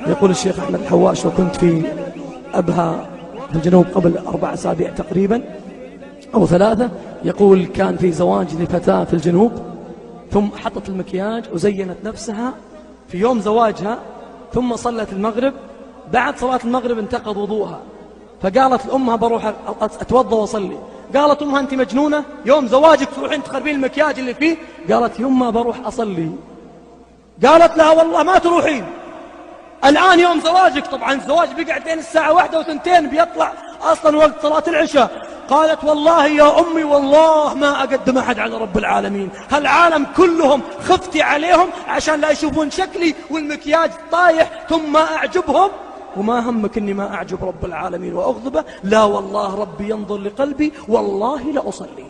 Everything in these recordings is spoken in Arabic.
يقول الشيخ أحمد الحواش: وكنت في أبها في الجنوب قبل 4 أسابيع تقريبا أو 3. يقول كان في زواج لفتاة في الجنوب، ثم حطت المكياج وزينت نفسها في يوم زواجها، ثم صلت المغرب. بعد صلاة المغرب انتقض وضوءها، فقالت لأمها: بروح أتوضى وأصلي. قالت أمها: أنت مجنونة؟ يوم زواجك تروحين تخربين المكياج اللي فيه؟ قالت: يما بروح أصلي. قالت لها: والله ما تروحين، الآن يوم زواجك. طبعا الزواج بيقعد بين الساعة 1 و2 بيطلع أصلا وقت صلاة العشاء. قالت: والله يا أمي والله ما أقدم أحد على رب العالمين، هالعالم كلهم خفتي عليهم عشان لا يشوفون شكلي والمكياج طايح ثم ما أعجبهم، وما همك أني ما أعجب رب العالمين وأغضبه؟ لا والله ربي ينظر لقلبي، والله لأصلي،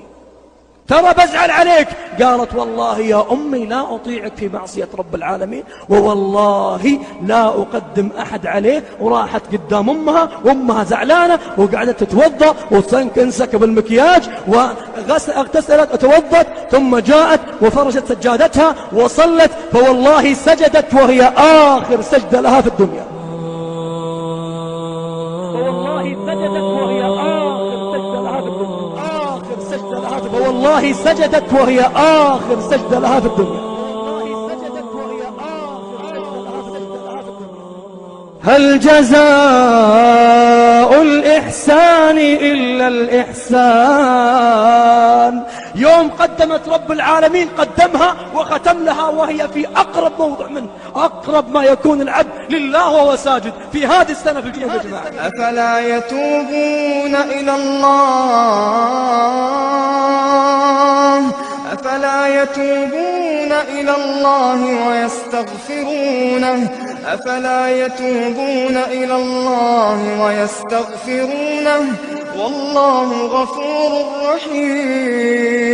ترى بزعل عليك. قالت: والله يا أمي لا أطيعك في معصية رب العالمين، ووالله لا أقدم أحد عليه. وراحت قدام أمها، وأمها زعلانة وقعدت تتوضأ وانسكب المكياج واغتسلت وتوضت، ثم جاءت وفرشت سجادتها وصلت، فوالله سجدت وهي آخر سجدة لها في الدنيا. فوالله سجدت وهي آخر سجدة لها في الدنيا. هل جزاء الإحسان إلا الإحسان؟ يوم قدمت رب العالمين قدمها وختم لها وهي في أقرب موضع منه، أقرب ما يكون العبد لله وهو ساجد في هذه السنة في الجنوب يا جماعة. أفلا يتوبون إلى الله، أفلا يتوبون إلى الله ويستغفرونه، أفلا يتوبون إلى الله ويستغفرونه، والله غفور رحيم.